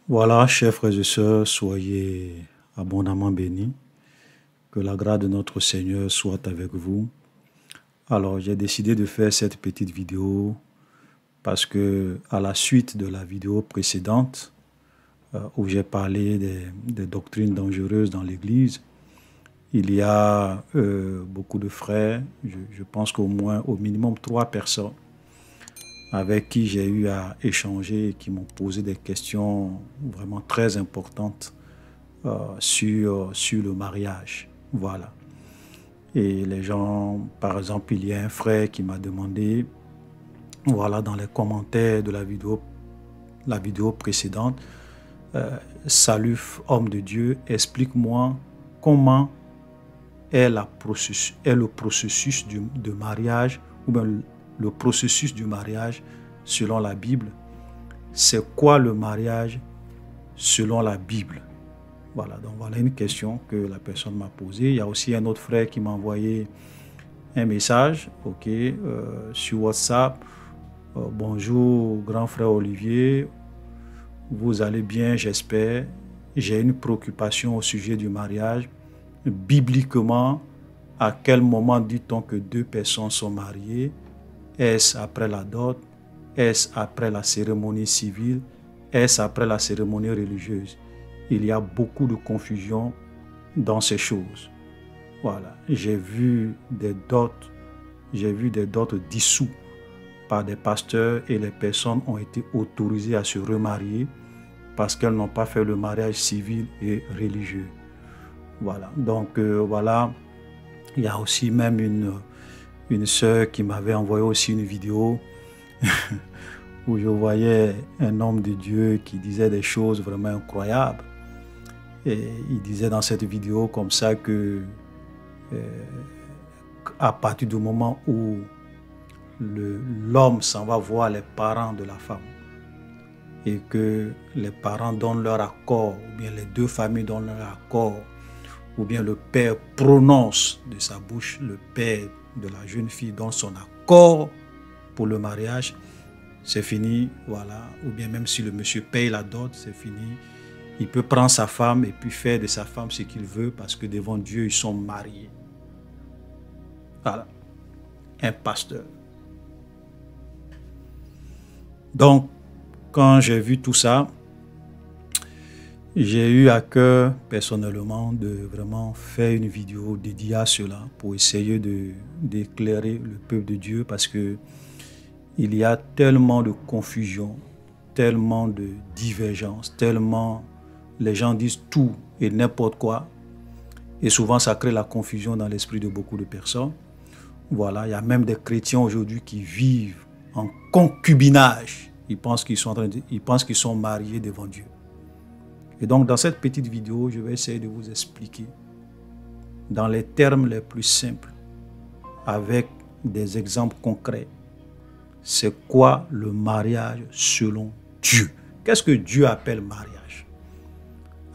Voilà, chers frères et sœurs, soyez abondamment bénis. Que la grâce de notre Seigneur soit avec vous. Alors, j'ai décidé de faire cette petite vidéo parce que, à la suite de la vidéo précédente, où j'ai parlé des doctrines dangereuses dans l'Église, il y a beaucoup de frères, je pense qu'au moins, au minimum 3 personnes avec qui j'ai eu à échanger et qui m'ont posé des questions vraiment très importantes sur le mariage. Voilà. Et les gens, par exemple, il y a un frère qui m'a demandé, voilà, dans les commentaires de la vidéo précédente, salut homme de Dieu, explique-moi comment est le processus de mariage, ou bien le processus du mariage selon la Bible. C'est quoi le mariage selon la Bible? Voilà, donc voilà une question que la personne m'a posée. Il y a aussi un autre frère qui m'a envoyé un message, sur WhatsApp. Bonjour, grand frère Olivier, vous allez bien, j'espère. J'ai une préoccupation au sujet du mariage. Bibliquement, à quel moment dit-on que 2 personnes sont mariées? Est-ce après la dot? Est-ce après la cérémonie civile? Est-ce après la cérémonie religieuse? Il y a beaucoup de confusion dans ces choses. Voilà, j'ai vu des dots dissous par des pasteurs et les personnes ont été autorisées à se remarier parce qu'elles n'ont pas fait le mariage civil et religieux. Voilà, donc voilà, il y a aussi même une sœur qui m'avait envoyé aussi une vidéo où je voyais un homme de Dieu qui disait des choses vraiment incroyables. Et il disait dans cette vidéo comme ça que à partir du moment où l'homme s'en va voir les parents de la femme et que les parents donnent leur accord, ou bien les 2 familles donnent leur accord, ou bien le père prononce de sa bouche, le père de la jeune fille donne son accord pour le mariage, c'est fini, voilà. Ou bien même si le monsieur paye la dot, c'est fini. Il peut prendre sa femme et puis faire de sa femme ce qu'il veut parce que devant Dieu, ils sont mariés. Voilà. Un pasteur. Donc, quand j'ai vu tout ça, j'ai eu à cœur personnellement de vraiment faire une vidéo dédiée à cela pour essayer d'éclairer le peuple de Dieu parce que il y a tellement de confusion, tellement de divergence, tellement les gens disent tout et n'importe quoi. Et souvent, ça crée la confusion dans l'esprit de beaucoup de personnes. Voilà, il y a même des chrétiens aujourd'hui qui vivent en concubinage. Ils pensent qu'ils sont mariés devant Dieu. Et donc, dans cette petite vidéo, je vais essayer de vous expliquer dans les termes les plus simples, avec des exemples concrets, c'est quoi le mariage selon Dieu? Qu'est-ce que Dieu appelle mariage?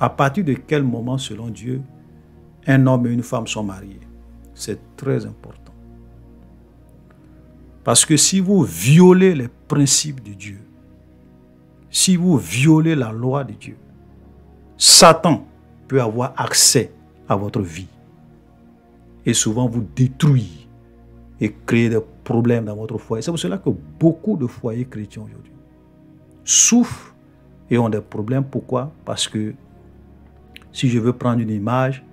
À partir de quel moment, selon Dieu, un homme et une femme sont mariés? C'est très important. Parce que si vous violez les principes de Dieu, si vous violez la loi de Dieu, Satan peut avoir accès à votre vie et souvent vous détruire et créer des problèmes dans votre foyer. C'est pour cela que beaucoup de foyers chrétiens aujourd'hui souffrent et ont des problèmes. Pourquoi? Parce que si je veux prendre une image,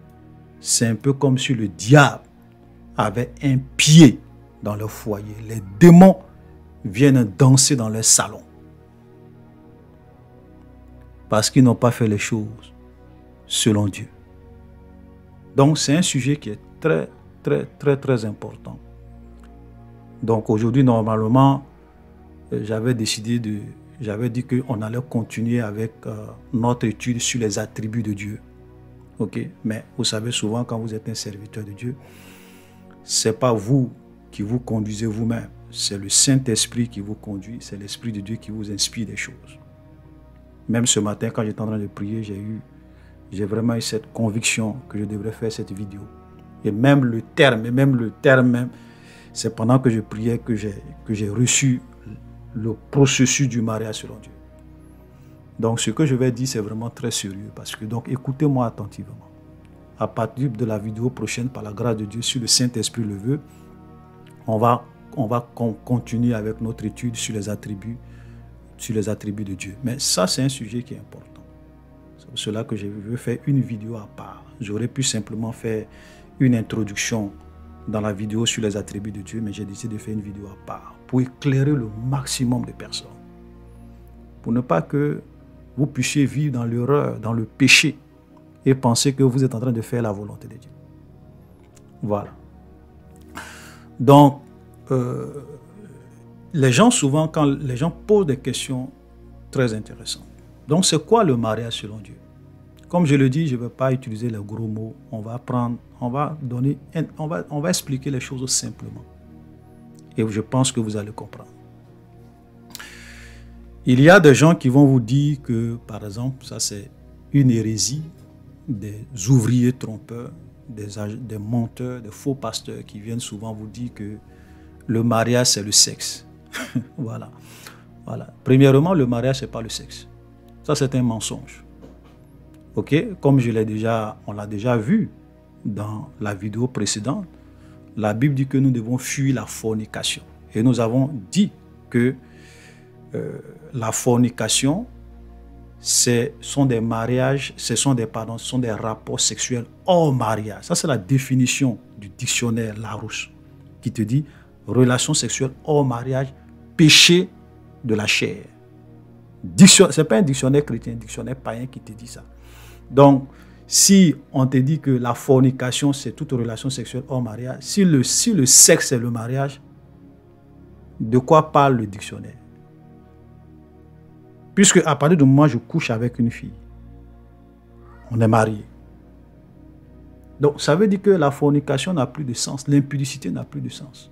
c'est un peu comme si le diable avait un pied dans leur foyer. Les démons viennent danser dans leur salon parce qu'ils n'ont pas fait les choses selon Dieu. Donc c'est un sujet qui est très important. Donc aujourd'hui, normalement, j'avais dit qu'on allait continuer avec notre étude sur les attributs de Dieu. Ok, mais vous savez, souvent quand vous êtes un serviteur de Dieu, c'est pas vous qui vous conduisez vous-même, c'est le Saint-Esprit qui vous conduit, c'est l'Esprit de Dieu qui vous inspire des choses. Même ce matin, quand j'étais en train de prier, j'ai vraiment eu cette conviction que je devrais faire cette vidéo. Et même le terme, c'est pendant que je priais que j'ai reçu le processus du mariage selon Dieu. Donc, ce que je vais dire, c'est vraiment très sérieux. Parce que, donc, écoutez-moi attentivement. À partir de la vidéo prochaine, par la grâce de Dieu, si le Saint-Esprit le veut, on va continuer avec notre étude sur les attributs de Dieu. Mais ça, c'est un sujet qui est important. C'est pour cela que je veux faire une vidéo à part. J'aurais pu simplement faire une introduction dans la vidéo sur les attributs de Dieu, mais j'ai décidé de faire une vidéo à part pour éclairer le maximum de personnes. Pour ne pas que vous puissiez vivre dans l'erreur, dans le péché et penser que vous êtes en train de faire la volonté de Dieu. Voilà. Donc, les gens, souvent, quand les gens posent des questions très intéressantes. Donc, c'est quoi le mariage selon Dieu? Comme je le dis, je ne vais pas utiliser les gros mots. On va expliquer les choses simplement. Et je pense que vous allez comprendre. Il y a des gens qui vont vous dire que, par exemple, ça c'est une hérésie, des ouvriers trompeurs, des menteurs, des faux pasteurs qui viennent souvent vous dire que le mariage c'est le sexe. Voilà. Premièrement, le mariage c'est pas le sexe. Ça c'est un mensonge. Ok, comme on l'a déjà vu dans la vidéo précédente, la Bible dit que nous devons fuir la fornication. Et nous avons dit que la fornication, ce sont des rapports sexuels hors mariage. Ça, c'est la définition du dictionnaire Larousse qui te dit relation sexuelle hors mariage, péché de la chair. Ce n'est pas un dictionnaire chrétien, un dictionnaire païen qui te dit ça. Donc, si on te dit que la fornication, c'est toute relation sexuelle hors mariage, si le sexe est le mariage, de quoi parle le dictionnaire? Puisque à partir du moment où je couche avec une fille, on est marié. Donc, ça veut dire que la fornication n'a plus de sens, l'impudicité n'a plus de sens.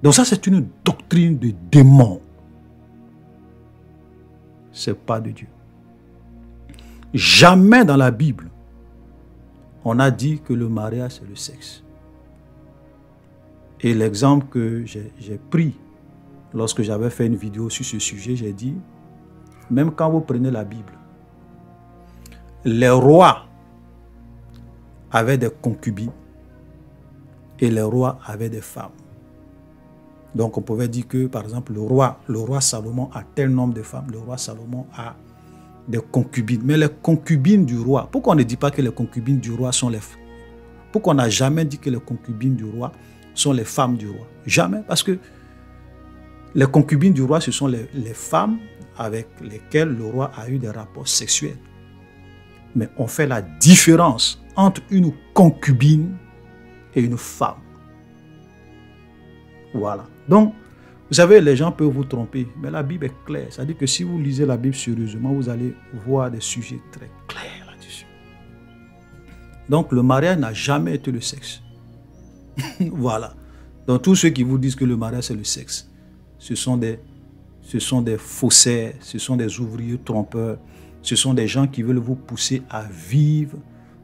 Donc ça, c'est une doctrine de démon. Ce n'est pas de Dieu. Jamais dans la Bible, on a dit que le mariage, c'est le sexe. Et l'exemple que j'ai pris lorsque j'avais fait une vidéo sur ce sujet, j'ai dit, même quand vous prenez la Bible, les rois avaient des concubines et les rois avaient des femmes. Donc on pouvait dire que, par exemple, le roi Salomon a tel nombre de femmes, le roi Salomon a des concubines. Mais les concubines du roi, pourquoi on ne dit pas que les concubines du roi sont les femmes? Pourquoi on n'a jamais dit que les concubines du roi sont les femmes du roi? Jamais, parce que les concubines du roi, ce sont les femmes avec lesquelles le roi a eu des rapports sexuels. Mais on fait la différence entre une concubine et une femme. Voilà. Donc, vous savez, les gens peuvent vous tromper, mais la Bible est claire. Ça dit que si vous lisez la Bible sérieusement, vous allez voir des sujets très clairs là-dessus. Donc, le mariage n'a jamais été le sexe. Voilà. Donc, tous ceux qui vous disent que le mariage c'est le sexe, ce sont des faussaires, ce sont des ouvriers trompeurs, ce sont des gens qui veulent vous pousser à vivre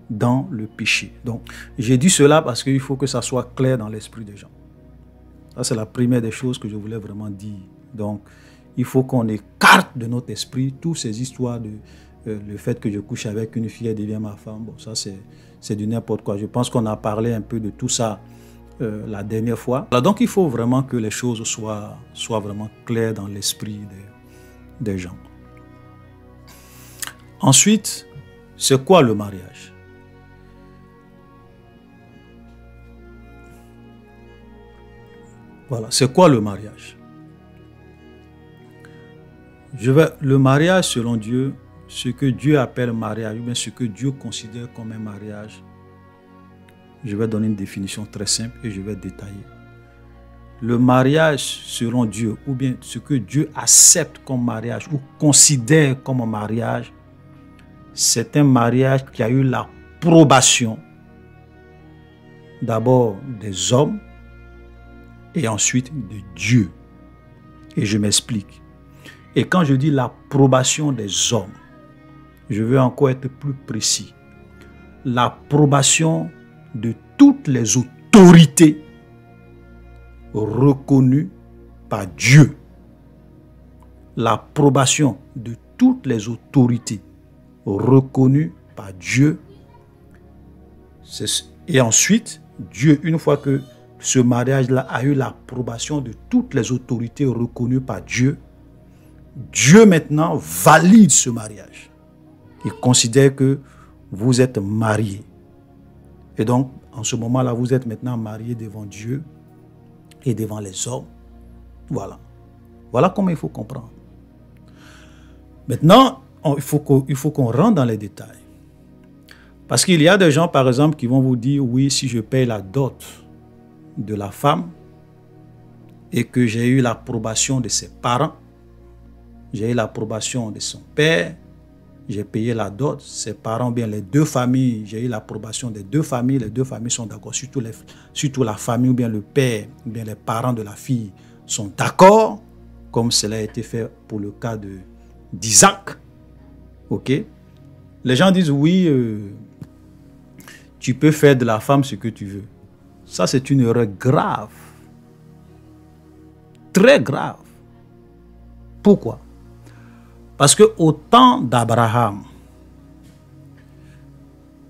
dans le péché. Donc, j'ai dit cela parce qu'il faut que ça soit clair dans l'esprit des gens. Ça, c'est la première des choses que je voulais vraiment dire. Donc, il faut qu'on écarte de notre esprit toutes ces histoires de le fait que je couche avec une fille, elle devient ma femme. Bon, ça, c'est du n'importe quoi. Je pense qu'on a parlé un peu de tout ça la dernière fois. Alors, donc, il faut vraiment que les choses soient vraiment claires dans l'esprit des gens. Ensuite, c'est quoi le mariage? Voilà, c'est quoi le mariage? Le mariage selon Dieu, ce que Dieu appelle mariage, ou bien ce que Dieu considère comme un mariage, je vais donner une définition très simple et je vais détailler. Le mariage selon Dieu, ou bien ce que Dieu accepte comme mariage ou considère comme mariage, c'est un mariage qui a eu l'approbation d'abord des hommes et ensuite de Dieu. Et je m'explique. Et quand je dis l'approbation des hommes, je veux encore être plus précis. L'approbation de toutes les autorités reconnues par Dieu. L'approbation de toutes les autorités reconnues par Dieu. Et ensuite, Dieu, une fois que ce mariage-là a eu l'approbation de toutes les autorités reconnues par Dieu, Dieu maintenant valide ce mariage. Il considère que vous êtes mariés. Et donc, en ce moment-là, vous êtes maintenant mariés devant Dieu et devant les hommes. Voilà. Voilà comment il faut comprendre. Maintenant, il faut qu'on rentre dans les détails. Parce qu'il y a des gens, par exemple, qui vont vous dire, oui, si je paye la dot de la femme et que j'ai eu l'approbation de ses parents, j'ai eu l'approbation de son père, j'ai payé la dot, ses parents, bien les deux familles, j'ai eu l'approbation des deux familles, les deux familles sont d'accord, surtout la famille ou bien le père, ou bien les parents de la fille sont d'accord, comme cela a été fait pour le cas d'Isaac. Ok? Les gens disent, oui, tu peux faire de la femme ce que tu veux. Ça, c'est une erreur grave. Très grave. Pourquoi? Parce qu'au temps d'Abraham,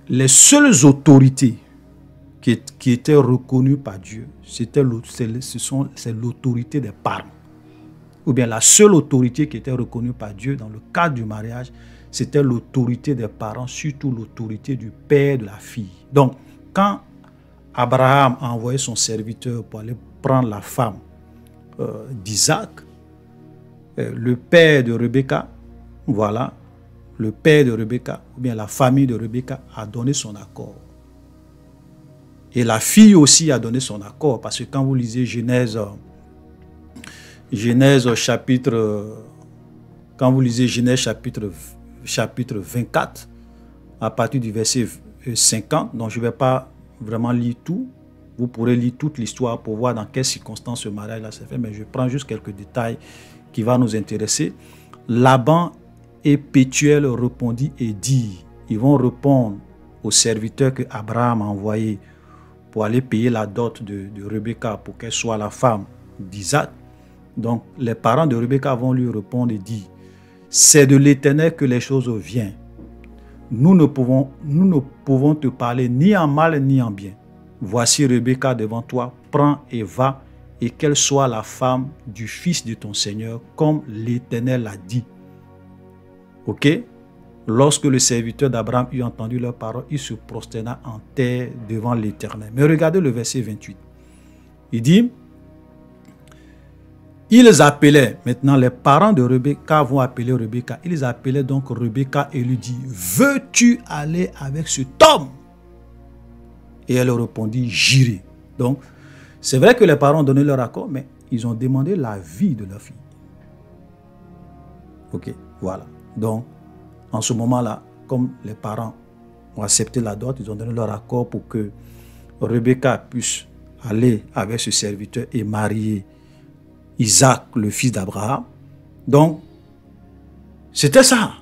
les seules autorités qui étaient reconnues par Dieu, c'est l'autorité des parents. Ou bien la seule autorité qui était reconnue par Dieu dans le cadre du mariage, c'était l'autorité des parents, surtout l'autorité du père de la fille. Donc, quand Abraham a envoyé son serviteur pour aller prendre la femme d'Isaac, le père de Rebecca, voilà, le père de Rebecca, ou bien la famille de Rebecca a donné son accord. Et la fille aussi a donné son accord, parce que quand vous lisez Genèse chapitre 24, à partir du verset 50, donc je ne vais pas vraiment lire tout, vous pourrez lire toute l'histoire pour voir dans quelles circonstances ce mariage-là s'est fait, mais je prends juste quelques détails qui vont nous intéresser. Laban et Pétuel répondit et dit, ils vont répondre aux serviteurs que Abraham a envoyés pour aller payer la dot de Rebecca pour qu'elle soit la femme d'Isaac. Donc les parents de Rebecca vont lui répondre et dire, c'est de l'Éternel que les choses viennent. Nous ne pouvons te parler ni en mal ni en bien. Voici Rebecca devant toi, prends et va, et qu'elle soit la femme du fils de ton Seigneur, comme l'Éternel l'a dit. Ok? Lorsque le serviteur d'Abraham eut entendu leurs paroles, il se prosterna en terre devant l'Éternel. Mais regardez le verset 28. Il dit, ils appelaient, maintenant les parents de Rebecca vont appeler Rebecca. Ils appelaient donc Rebecca et lui dit, veux-tu aller avec cet homme? Et elle répondit, j'irai. Donc, c'est vrai que les parents ont donné leur accord, mais ils ont demandé la vie de leur fille. Ok, voilà. Donc, en ce moment-là, comme les parents ont accepté la dot, ils ont donné leur accord pour que Rebecca puisse aller avec ce serviteur et marier Isaac, le fils d'Abraham. Donc, c'était ça.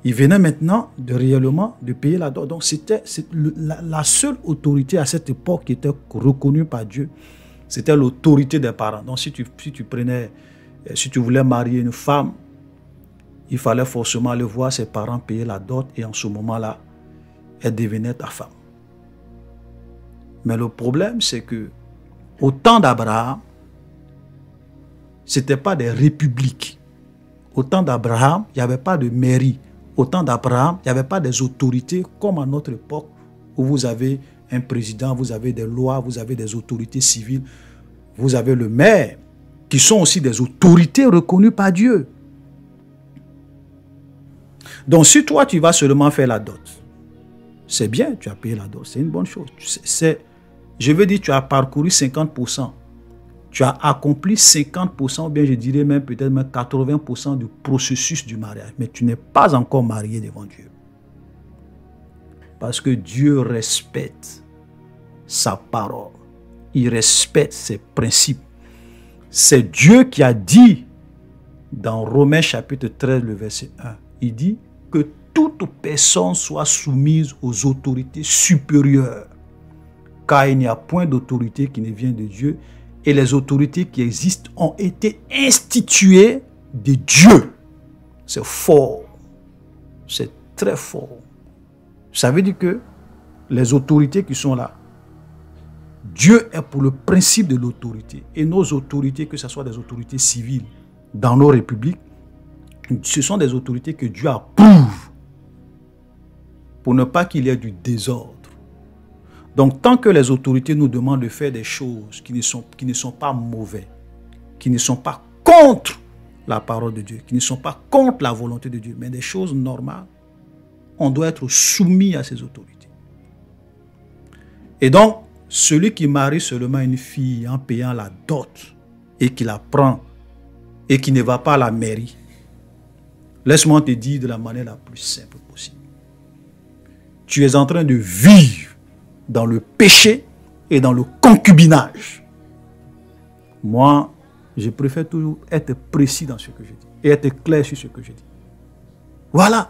Il venait maintenant réellement de payer la dot. Donc, c'était la seule autorité à cette époque qui était reconnue par Dieu. C'était l'autorité des parents. Donc, si tu voulais marier une femme, il fallait forcément aller voir ses parents payer la dot et en ce moment-là, elle devenait ta femme. Mais le problème, c'est que au temps d'Abraham, ce n'était pas des républiques. Au temps d'Abraham, il n'y avait pas de mairie. Au temps d'Abraham, il n'y avait pas des autorités comme à notre époque où vous avez un président, vous avez des lois, vous avez des autorités civiles, vous avez le maire, qui sont aussi des autorités reconnues par Dieu. Donc, si toi, tu vas seulement faire la dot, c'est bien, tu as payé la dot, c'est une bonne chose. Je veux dire, tu as parcouru 50%. Tu as accompli 50%, ou bien je dirais même peut-être même 80% du processus du mariage. Mais tu n'es pas encore marié devant Dieu. Parce que Dieu respecte sa parole. Il respecte ses principes. C'est Dieu qui a dit dans Romains chapitre 13, le verset 1. Il dit que toute personne soit soumise aux autorités supérieures. Car il n'y a point d'autorité qui ne vient de Dieu. Et les autorités qui existent ont été instituées de Dieu. C'est fort. c'est très fort. Ça veut dire que les autorités qui sont là, Dieu est pour le principe de l'autorité. Et nos autorités, que ce soit des autorités civiles dans nos républiques, ce sont des autorités que Dieu approuve pour ne pas qu'il y ait du désordre. Donc, tant que les autorités nous demandent de faire des choses qui ne sont pas mauvaises, qui ne sont pas contre la parole de Dieu, qui ne sont pas contre la volonté de Dieu, mais des choses normales, on doit être soumis à ces autorités. Et donc, celui qui marie seulement une fille en payant la dot et qui la prend et qui ne va pas à la mairie, laisse-moi te dire de la manière la plus simple possible. Tu es en train de vivre dans le péché et dans le concubinage. Moi, je préfère toujours être précis dans ce que je dis et être clair sur ce que je dis. Voilà.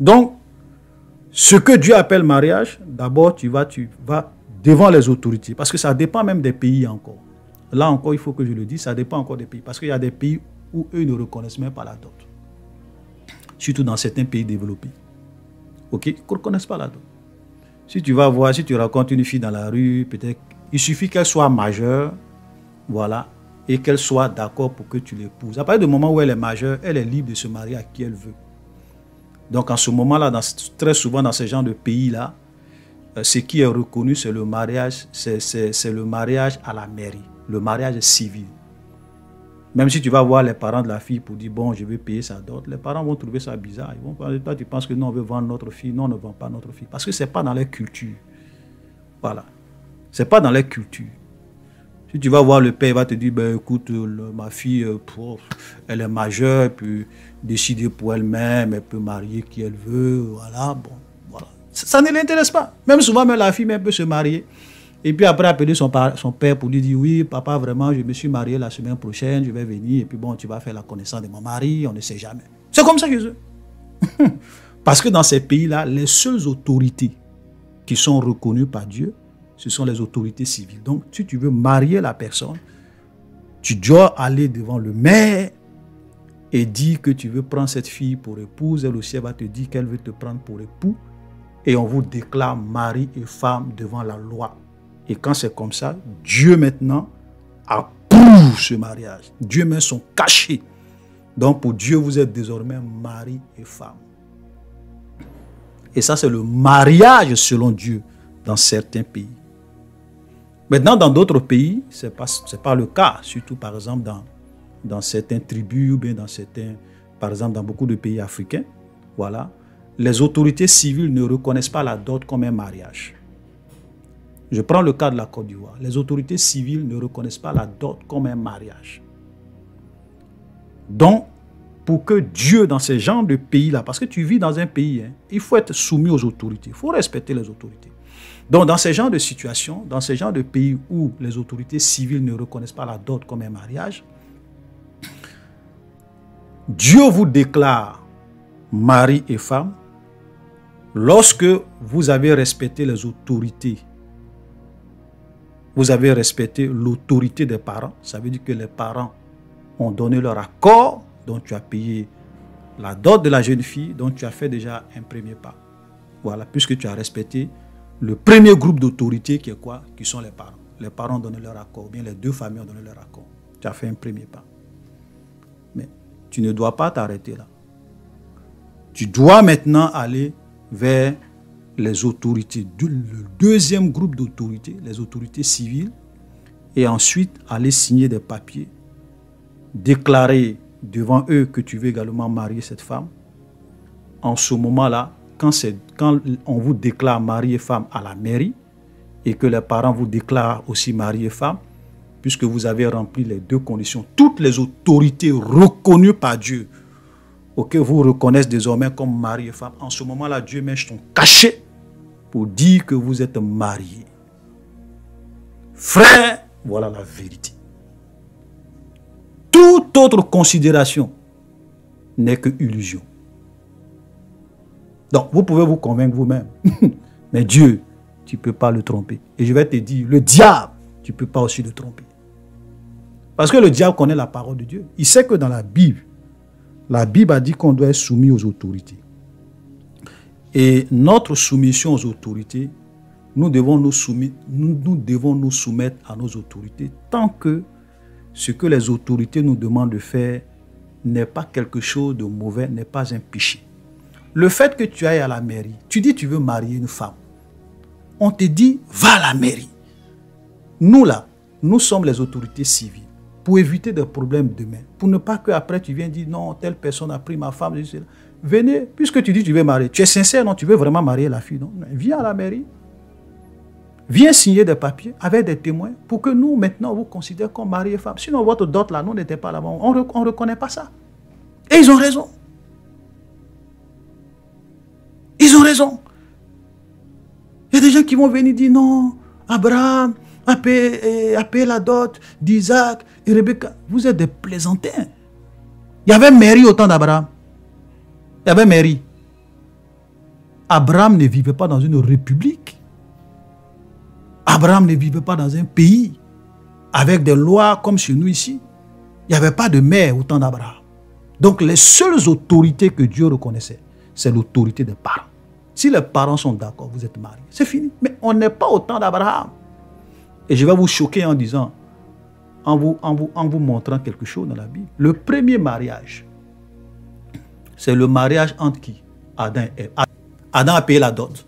Donc, ce que Dieu appelle mariage, d'abord tu vas devant les autorités, parce que ça dépend même des pays encore. Là encore, il faut que je le dise, ça dépend encore des pays, parce qu'il y a des pays où eux ne reconnaissent même pas la dot. Surtout dans certains pays développés. Ok, ils ne reconnaissent pas la dot. Si tu vas voir, si tu rencontres une fille dans la rue, peut-être, il suffit qu'elle soit majeure, voilà, et qu'elle soit d'accord pour que tu l'épouses. À partir du moment où elle est majeure, elle est libre de se marier à qui elle veut. Donc en ce moment-là, très souvent dans ce genre de pays-là, ce qui est reconnu, c'est le mariage, c'est le mariage à la mairie, le mariage civil. Même si tu vas voir les parents de la fille pour dire, bon, je vais payer sa dot, les parents vont trouver ça bizarre. Ils vont parler, toi, tu penses que non, on veut vendre notre fille. Non, on ne vend pas notre fille. Parce que ce n'est pas dans leur culture. Voilà. Ce n'est pas dans leur culture. Si tu vas voir le père, il va te dire, ben, écoute, ma fille, elle est majeure, elle peut décider pour elle-même, elle peut marier qui elle veut. Voilà, bon, voilà. Ça ne l'intéresse pas. Même souvent, même la fille même peut se marier. Et puis après, appeler son père pour lui dire, oui, papa, vraiment, je me suis marié la semaine prochaine, je vais venir. Et puis bon, tu vas faire la connaissance de mon mari, on ne sait jamais. C'est comme ça chez eux. Parce que dans ces pays-là, les seules autorités qui sont reconnues par Dieu, ce sont les autorités civiles. Donc, si tu veux marier la personne, tu dois aller devant le maire et dire que tu veux prendre cette fille pour épouse. Elle aussi, elle va te dire qu'elle veut te prendre pour époux. Et on vous déclare mari et femme devant la loi. Et quand c'est comme ça, Dieu maintenant approuve ce mariage. Dieu met son cachet. Donc pour Dieu, vous êtes désormais mari et femme. Et ça, c'est le mariage selon Dieu dans certains pays. Maintenant, dans d'autres pays, ce n'est pas le cas. Surtout, par exemple, dans certaines tribus ou bien dans certains, par exemple, dans beaucoup de pays africains. Voilà. Les autorités civiles ne reconnaissent pas la dot comme un mariage. Je prends le cas de la Côte d'Ivoire. Les autorités civiles ne reconnaissent pas la dot comme un mariage. Donc, pour que Dieu, dans ce genre de pays-là, parce que tu vis dans un pays, hein, il faut être soumis aux autorités, il faut respecter les autorités. Donc, dans ce genre de situation, dans ce genre de pays où les autorités civiles ne reconnaissent pas la dot comme un mariage, Dieu vous déclare mari et femme lorsque vous avez respecté les autorités. Vous avez respecté l'autorité des parents. Ça veut dire que les parents ont donné leur accord, donc tu as payé la dot de la jeune fille, donc tu as fait déjà un premier pas. Voilà, puisque tu as respecté le premier groupe d'autorité qui est quoi? Qui sont les parents. Les parents ont donné leur accord, ou bien les deux familles ont donné leur accord. Tu as fait un premier pas. Mais tu ne dois pas t'arrêter là. Tu dois maintenant aller vers les autorités, le deuxième groupe d'autorités, les autorités civiles, et ensuite aller signer des papiers, déclarer devant eux que tu veux également marier cette femme. En ce moment-là, quand on vous déclare mari et femme à la mairie, et que les parents vous déclarent aussi mari et femme, puisque vous avez rempli les deux conditions, toutes les autorités reconnues par Dieu, auxquelles vous reconnaissez désormais comme mari et femme, en ce moment-là, Dieu met son cachet pour dire que vous êtes mariés. Frère, voilà la vérité. Toute autre considération n'est que illusion. Donc, vous pouvez vous convaincre vous-même. Mais Dieu, tu ne peux pas le tromper. Et je vais te dire, le diable, tu ne peux pas aussi le tromper. Parce que le diable connaît la parole de Dieu. Il sait que dans la Bible, La Bible a dit qu'on doit être soumis aux autorités. Et notre soumission aux autorités, nous devons nous soumettre à nos autorités tant que ce que les autorités nous demandent de faire n'est pas quelque chose de mauvais, n'est pas un péché. Le fait que tu ailles à la mairie, tu dis que tu veux marier une femme. On te dit, va à la mairie. Nous là, nous sommes les autorités civiles. Pour éviter des problèmes demain. Pour ne pas qu'après tu viennes dire, non, telle personne a pris ma femme. Venez, puisque tu dis que tu veux marier. Tu es sincère, non? Tu veux vraiment marier la fille, non? Viens à la mairie. Viens signer des papiers avec des témoins pour que nous, maintenant, on vous considère comme mari et femme. Sinon, votre dot là, nous n'était pas là-bas. On ne reconnaît pas ça. Et ils ont raison. Ils ont raison. Il y a des gens qui vont venir dire non, Abraham a payé la dot d'Isaac et Rebecca. Vous êtes des plaisantins. Il y avait Marie au temps d'Abraham. Il y avait Marie. Abraham ne vivait pas dans une république. Abraham ne vivait pas dans un pays avec des lois comme chez nous ici. Il n'y avait pas de mère au temps d'Abraham. Donc les seules autorités que Dieu reconnaissait, c'est l'autorité des parents. Si les parents sont d'accord, vous êtes mariés, c'est fini. Mais on n'est pas au temps d'Abraham. Et je vais vous choquer en disant, en vous montrant quelque chose dans la Bible. Le premier mariage, c'est le mariage entre qui? Adam et Ève. Adam a payé la dot.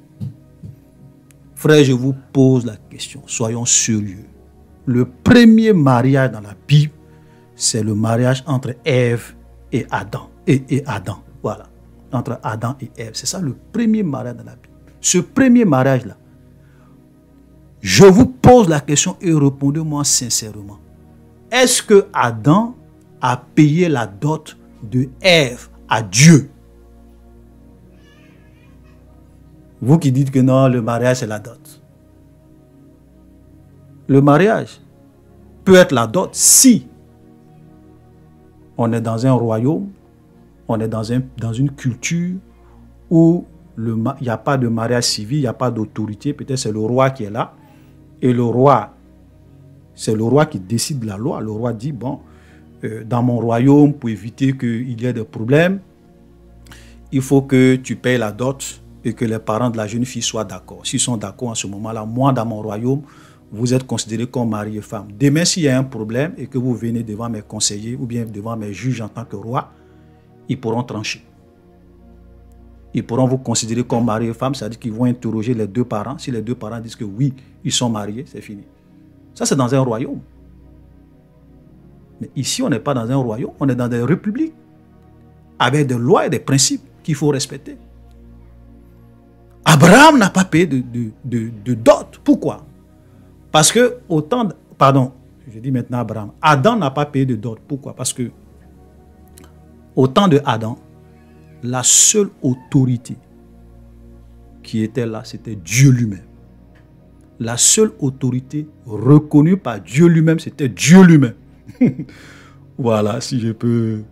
Frère, je vous pose la question, soyons sérieux. Le premier mariage dans la Bible, c'est le mariage entre Ève et Adam. Et Adam, voilà. Entre Adam et Ève. C'est ça le premier mariage dans la Bible. Ce premier mariage-là, je vous pose la question et répondez-moi sincèrement. Est-ce que Adam a payé la dot de Ève à Dieu? Vous qui dites que non, le mariage c'est la dot. Le mariage peut être la dot si on est dans un royaume, on est dans une culture où il n'y a pas de mariage civil, il n'y a pas d'autorité. Peut-être c'est le roi qui est là. Et le roi, c'est le roi qui décide de la loi. Le roi dit, bon, dans mon royaume, pour éviter qu'il y ait des problèmes, il faut que tu payes la dot et que les parents de la jeune fille soient d'accord. S'ils sont d'accord en ce moment-là, moi, dans mon royaume, vous êtes considérés comme mari et femme. Demain, s'il y a un problème et que vous venez devant mes conseillers ou bien devant mes juges en tant que roi, ils pourront trancher. Ils pourront vous considérer comme mari et femme, c'est-à-dire qu'ils vont interroger les deux parents. Si les deux parents disent que oui, ils sont mariés, c'est fini. Ça, c'est dans un royaume. Mais ici, on n'est pas dans un royaume, on est dans des républiques avec des lois et des principes qu'il faut respecter. Abraham n'a pas payé de dot. Pourquoi? Parce que autant... Pardon, je dis maintenant Abraham. Adam n'a pas payé de dot. Pourquoi? Parce que au temps de Adam, la seule autorité qui était là, c'était Dieu lui-même. La seule autorité reconnue par Dieu lui-même, c'était Dieu lui-même. Voilà, si je peux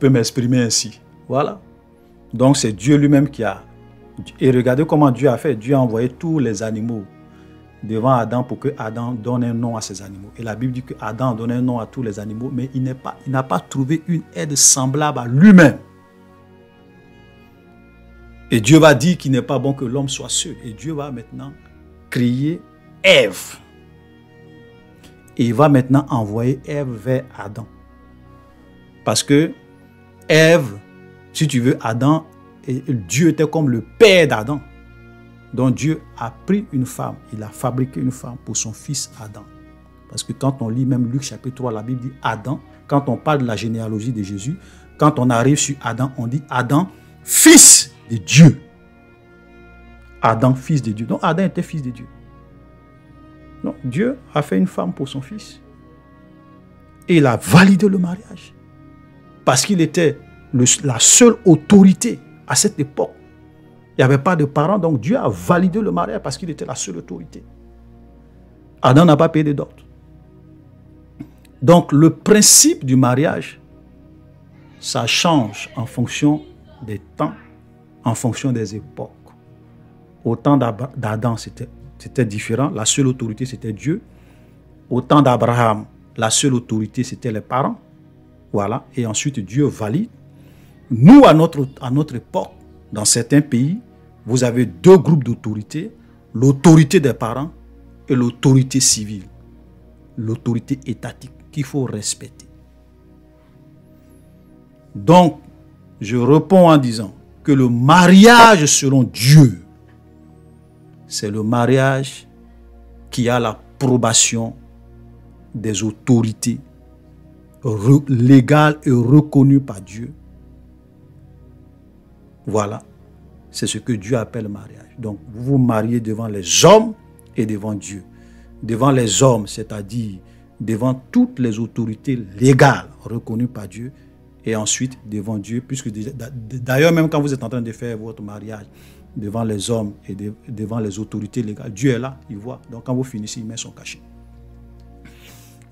m'exprimer ainsi. Voilà. Donc c'est Dieu lui-même qui a... Et regardez comment Dieu a fait. Dieu a envoyé tous les animaux devant Adam pour que Adam donne un nom à ces animaux. Et la Bible dit que Adam donne un nom à tous les animaux, mais il n'a pas trouvé une aide semblable à lui-même. Et Dieu va dire qu'il n'est pas bon que l'homme soit seul. Et Dieu va maintenant créer Ève. Et il va maintenant envoyer Ève vers Adam. Parce que Ève, si tu veux, Adam, Dieu était comme le père d'Adam. Donc Dieu a pris une femme, il a fabriqué une femme pour son fils Adam. Parce que quand on lit même Luc chapitre 3, la Bible dit Adam, quand on parle de la généalogie de Jésus, quand on arrive sur Adam, on dit Adam, fils de Dieu. Adam, fils de Dieu. Donc Adam était fils de Dieu. Donc Dieu a fait une femme pour son fils. Et il a validé le mariage. Parce qu'il était la seule autorité à cette époque. Il n'y avait pas de parents, donc Dieu a validé le mariage parce qu'il était la seule autorité. Adam n'a pas payé de dot. Donc le principe du mariage, ça change en fonction des temps, en fonction des époques. Au temps d'Adam, c'était différent. La seule autorité, c'était Dieu. Au temps d'Abraham, la seule autorité, c'était les parents. Voilà. Et ensuite, Dieu valide. Nous, à notre époque, dans certains pays, vous avez deux groupes d'autorité, l'autorité des parents et l'autorité civile, l'autorité étatique qu'il faut respecter. Donc, je réponds en disant que le mariage selon Dieu, c'est le mariage qui a l'approbation des autorités légales et reconnues par Dieu. Voilà, c'est ce que Dieu appelle le mariage. Donc, vous vous mariez devant les hommes et devant Dieu. Devant les hommes, c'est-à-dire devant toutes les autorités légales reconnues par Dieu, et ensuite devant Dieu, puisque d'ailleurs, même quand vous êtes en train de faire votre mariage devant les hommes et devant les autorités légales, Dieu est là, il voit. Donc, quand vous finissez, il met son cachet.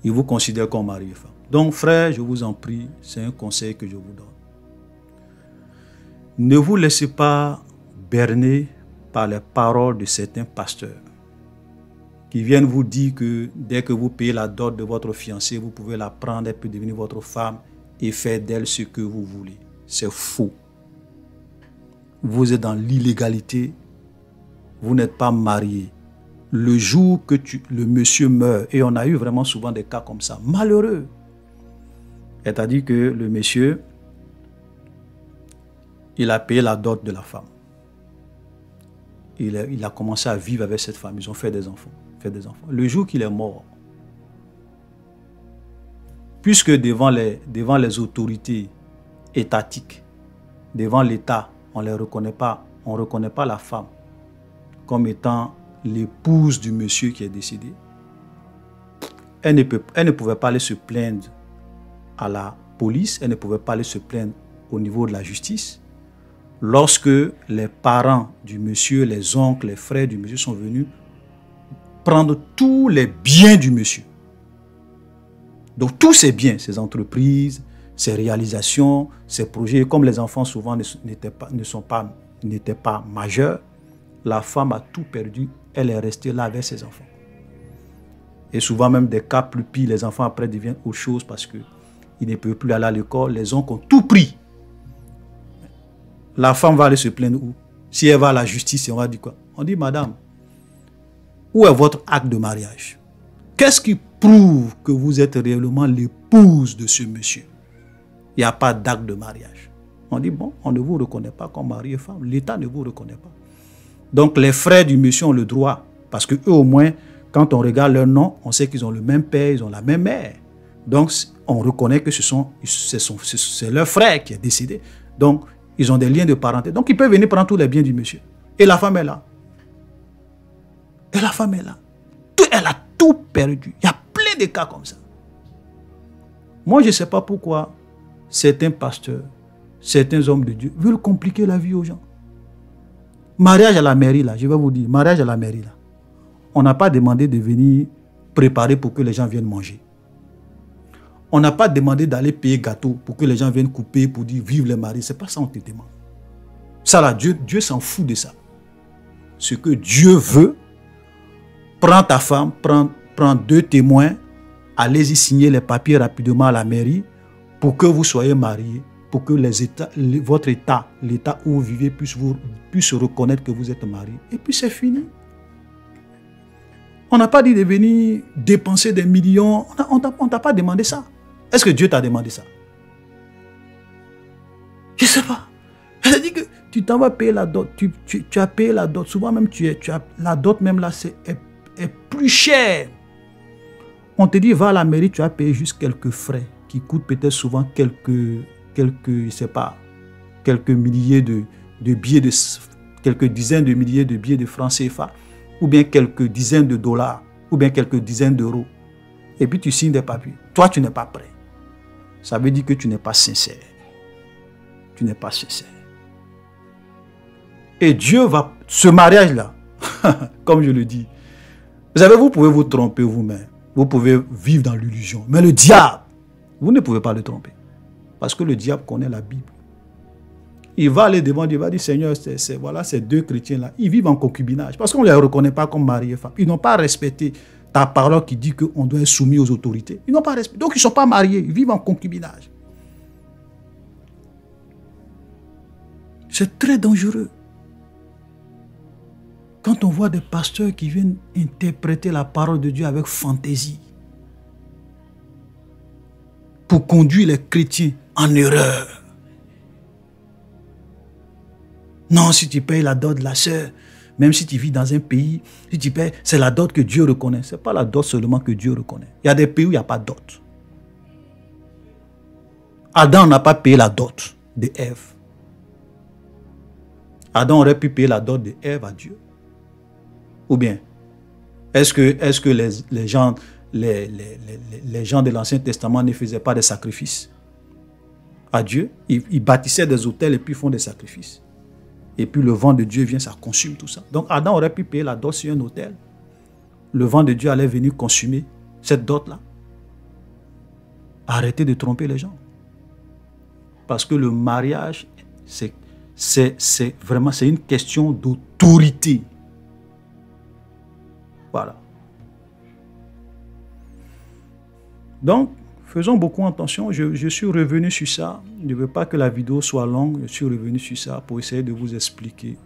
Il vous considère comme mari et femme. Donc, frère, je vous en prie, c'est un conseil que je vous donne. Ne vous laissez pas berner par les paroles de certains pasteurs qui viennent vous dire que dès que vous payez la dot de votre fiancée, vous pouvez la prendre, elle peut devenir votre femme et faire d'elle ce que vous voulez. C'est faux. Vous êtes dans l'illégalité, vous n'êtes pas marié. Le jour que le monsieur meurt, et on a eu vraiment souvent des cas comme ça, malheureux. C'est-à-dire que le monsieur, il a payé la dot de la femme. Il a commencé à vivre avec cette femme. Ils ont fait des enfants. Le jour qu'il est mort, puisque devant les autorités étatiques, devant l'État, on ne reconnaît pas la femme comme étant l'épouse du monsieur qui est décédé, elle ne pouvait pas aller se plaindre à la police, elle ne pouvait pas aller se plaindre au niveau de la justice. Lorsque les parents du monsieur, les oncles, les frères du monsieur sont venus prendre tous les biens du monsieur. Donc tous ces biens, ces entreprises, ces réalisations, ces projets, comme les enfants souvent n'étaient pas majeurs, la femme a tout perdu, elle est restée là avec ses enfants. Et souvent même des cas plus pires, les enfants après deviennent autre chose parce qu'ils ne peuvent plus aller à l'école, les oncles ont tout pris. La femme va aller se plaindre où? Si elle va à la justice, on va dire quoi? On dit, madame, où est votre acte de mariage? Qu'est-ce qui prouve que vous êtes réellement l'épouse de ce monsieur? Il n'y a pas d'acte de mariage. On dit, bon, on ne vous reconnaît pas comme mari et femme. L'État ne vous reconnaît pas. Donc, les frères du monsieur ont le droit. Parce qu'eux, au moins, quand on regarde leur nom, on sait qu'ils ont le même père, ils ont la même mère. Donc, on reconnaît que c'est leur frère qui est décédé. Donc, ils ont des liens de parenté. Donc, ils peuvent venir prendre tous les biens du monsieur. Et la femme est là. Et la femme est là. Elle a tout perdu. Il y a plein de cas comme ça. Moi, je ne sais pas pourquoi certains pasteurs, certains hommes de Dieu veulent compliquer la vie aux gens. Mariage à la mairie, là, je vais vous dire, mariage à la mairie, là. On n'a pas demandé de venir préparer pour que les gens viennent manger. On n'a pas demandé d'aller payer gâteau pour que les gens viennent couper, pour dire vive les maris. Ce n'est pas ça qu'on te demande. Ça là, Dieu s'en fout de ça. Ce que Dieu veut, prends ta femme, prends 2 témoins, allez-y signer les papiers rapidement à la mairie pour que vous soyez mariés, pour que votre État, l'État où vous vivez, puisse reconnaître que vous êtes mariés. Et puis c'est fini. On n'a pas dit de venir dépenser des millions. On ne t'a pas demandé ça. Est-ce que Dieu t'a demandé ça? Je ne sais pas. Elle a dit que tu t'en vas payer la dot. Tu as payé la dot. Souvent même, la dot même là, est plus chère. On te dit, va à la mairie, tu as payé juste quelques frais qui coûtent peut-être souvent quelques, je sais pas, quelques milliers de billets, quelques dizaines de milliers de billets de francs CFA, ou bien quelques dizaines de dollars, ou bien quelques dizaines d'euros. Et puis tu signes des papiers. Toi, tu n'es pas prêt. Ça veut dire que tu n'es pas sincère. Tu n'es pas sincère. Et Dieu va, ce mariage-là, comme je le dis, vous savez, vous pouvez vous tromper vous-même. Vous pouvez vivre dans l'illusion. Mais le diable, vous ne pouvez pas le tromper. Parce que le diable connaît la Bible. Il va aller devant Dieu, il va dire, Seigneur, voilà, ces 2 chrétiens-là, ils vivent en concubinage. Parce qu'on ne les reconnaît pas comme mari et femme. Ils n'ont pas respecté ta parole qui dit qu'on doit être soumis aux autorités. Ils n'ont pas respecté. Donc, ils ne sont pas mariés, ils vivent en concubinage. C'est très dangereux. Quand on voit des pasteurs qui viennent interpréter la parole de Dieu avec fantaisie pour conduire les chrétiens en erreur. Non, si tu payes la dot de la sœur, même si tu vis dans un pays, si tu payes, c'est la dot que Dieu reconnaît. Ce n'est pas la dot seulement que Dieu reconnaît. Il y a des pays où il n'y a pas de dot. Adam n'a pas payé la dot de Ève. Adam aurait pu payer la dot de Ève à Dieu. Ou bien, est-ce que les gens de l'Ancien Testament ne faisaient pas des sacrifices à Dieu? Ils bâtissaient des autels et puis font des sacrifices. Et puis le vent de Dieu vient, ça consume tout ça. Donc Adam aurait pu payer la dot sur un autel. Le vent de Dieu allait venir consumer cette dot-là. Arrêtez de tromper les gens. Parce que le mariage, c'est vraiment une question d'autorité. Voilà. Donc, faisons beaucoup attention. Je suis revenu sur ça. Je ne veux pas que la vidéo soit longue. Je suis revenu sur ça pour essayer de vous expliquer.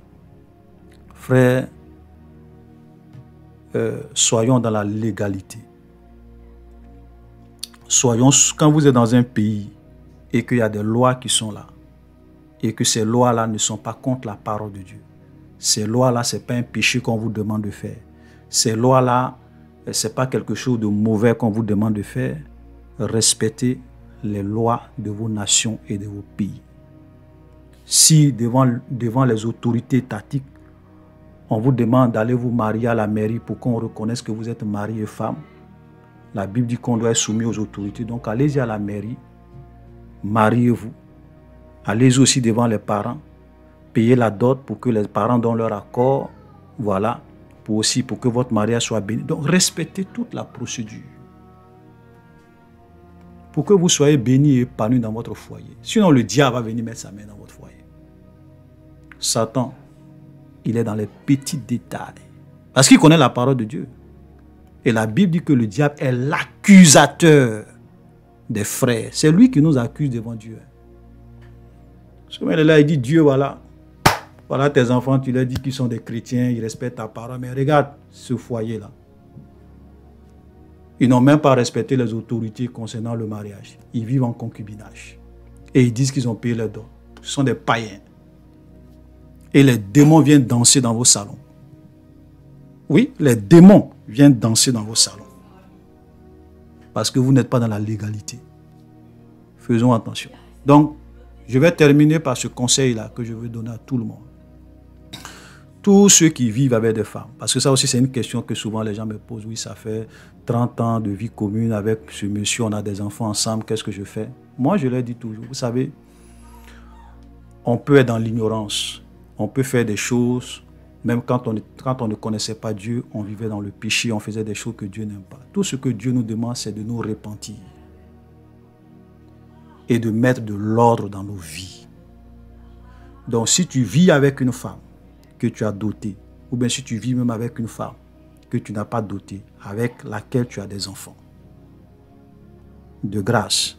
Frères, soyons dans la légalité. Soyons, quand vous êtes dans un pays et qu'il y a des lois qui sont là, et que ces lois-là ne sont pas contre la parole de Dieu, ces lois-là, ce n'est pas un péché qu'on vous demande de faire. Ces lois-là, ce n'est pas quelque chose de mauvais qu'on vous demande de faire. Respectez les lois de vos nations et de vos pays. Si devant les autorités étatiques, on vous demande d'aller vous marier à la mairie pour qu'on reconnaisse que vous êtes mari et femme, la Bible dit qu'on doit être soumis aux autorités. Donc allez-y à la mairie, mariez-vous. Allez-y aussi devant les parents, payez la dot pour que les parents donnent leur accord, voilà, pour que votre mariage soit béni. Donc respectez toute la procédure pour que vous soyez bénis et épanouis dans votre foyer. Sinon le diable va venir mettre sa main dans votre foyer. Satan, il est dans les petits détails parce qu'il connaît la parole de Dieu. Et la Bible dit que le diable est l'accusateur des frères. C'est lui qui nous accuse devant Dieu. Ce moment-là, il dit Dieu, voilà tes enfants, tu leur dis qu'ils sont des chrétiens, ils respectent ta parole. Mais regarde ce foyer-là. Ils n'ont même pas respecté les autorités concernant le mariage. Ils vivent en concubinage. Et ils disent qu'ils ont payé leurs dons. Ce sont des païens. Et les démons viennent danser dans vos salons. Oui, les démons viennent danser dans vos salons. Parce que vous n'êtes pas dans la légalité. Faisons attention. Donc, je vais terminer par ce conseil-là que je veux donner à tout le monde. Tous ceux qui vivent avec des femmes, parce que ça aussi c'est une question que souvent les gens me posent. Oui, ça fait 30 ans de vie commune avec ce monsieur, on a des enfants ensemble, qu'est-ce que je fais? Moi, je leur dis toujours, vous savez, on peut être dans l'ignorance, on peut faire des choses, même quand on ne connaissait pas Dieu, on vivait dans le péché, on faisait des choses que Dieu n'aime pas. Tout ce que Dieu nous demande, c'est de nous repentir et de mettre de l'ordre dans nos vies. Donc, si tu vis avec une femme que tu as dotée, ou bien si tu vis même avec une femme que tu n'as pas dotée, avec laquelle tu as des enfants, de grâce,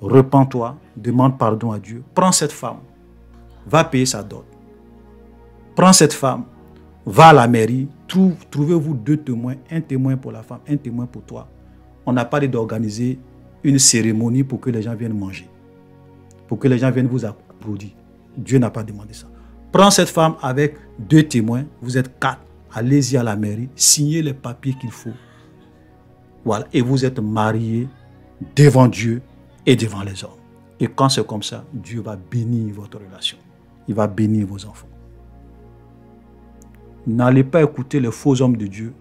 repens-toi, demande pardon à Dieu, prends cette femme, va payer sa dot. Prends cette femme, va à la mairie, trouvez-vous 2 témoins, un témoin pour la femme, un témoin pour toi. On n'a pas d'organiser une cérémonie pour que les gens viennent manger, pour que les gens viennent vous applaudir. Dieu n'a pas demandé ça. Prends cette femme avec 2 témoins, vous êtes 4, allez-y à la mairie, signez les papiers qu'il faut. Voilà, et vous êtes mariés devant Dieu et devant les hommes. Et quand c'est comme ça, Dieu va bénir votre relation. Il va bénir vos enfants. N'allez pas écouter les faux hommes de Dieu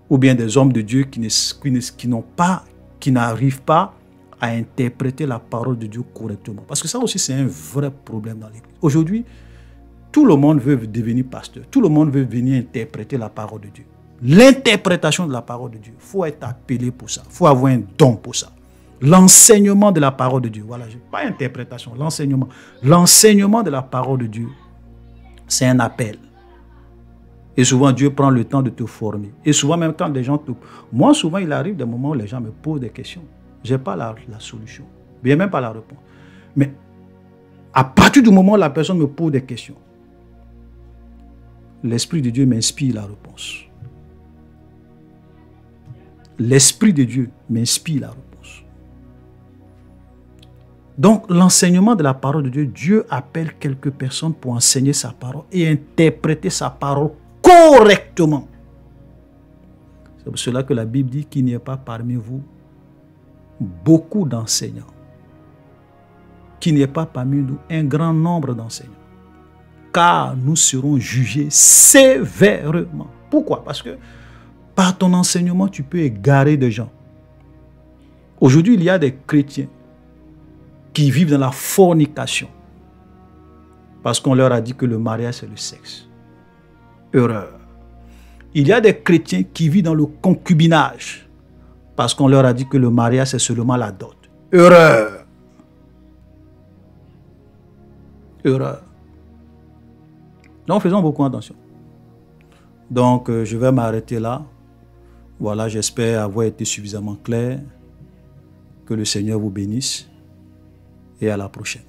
ou bien des hommes de Dieu qui n'arrivent pas à interpréter la parole de Dieu correctement. Parce que ça aussi, c'est un vrai problème dans l'Église. Aujourd'hui, tout le monde veut devenir pasteur. Tout le monde veut venir interpréter la parole de Dieu. L'interprétation de la parole de Dieu, il faut être appelé pour ça. Il faut avoir un don pour ça. L'enseignement de la parole de Dieu. Voilà, pas interprétation, l'enseignement. L'enseignement de la parole de Dieu, c'est un appel. Et souvent, Dieu prend le temps de te former. Et souvent, même quand des gens te... Moi, souvent, il arrive des moments où les gens me posent des questions. Je n'ai pas la solution. Bien même pas la réponse. Mais À partir du moment où la personne me pose des questions, l'Esprit de Dieu m'inspire la réponse. L'Esprit de Dieu m'inspire la réponse. Donc, l'enseignement de la parole de Dieu, Dieu appelle quelques personnes pour enseigner sa parole et interpréter sa parole correctement. C'est pour cela que la Bible dit qu'il n'y a pas parmi vous beaucoup d'enseignants. Qu'il n'y ait pas parmi nous un grand nombre d'enseignants. Car nous serons jugés sévèrement. Pourquoi? Parce que par ton enseignement, tu peux égarer des gens. Aujourd'hui, il y a des chrétiens qui vivent dans la fornication parce qu'on leur a dit que le mariage, c'est le sexe. Erreur. Il y a des chrétiens qui vivent dans le concubinage parce qu'on leur a dit que le mariage, c'est seulement la dot. Erreur. Erreur. Donc, faisons beaucoup attention. Donc, je vais m'arrêter là. Voilà, j'espère avoir été suffisamment clair. Que le Seigneur vous bénisse et à la prochaine.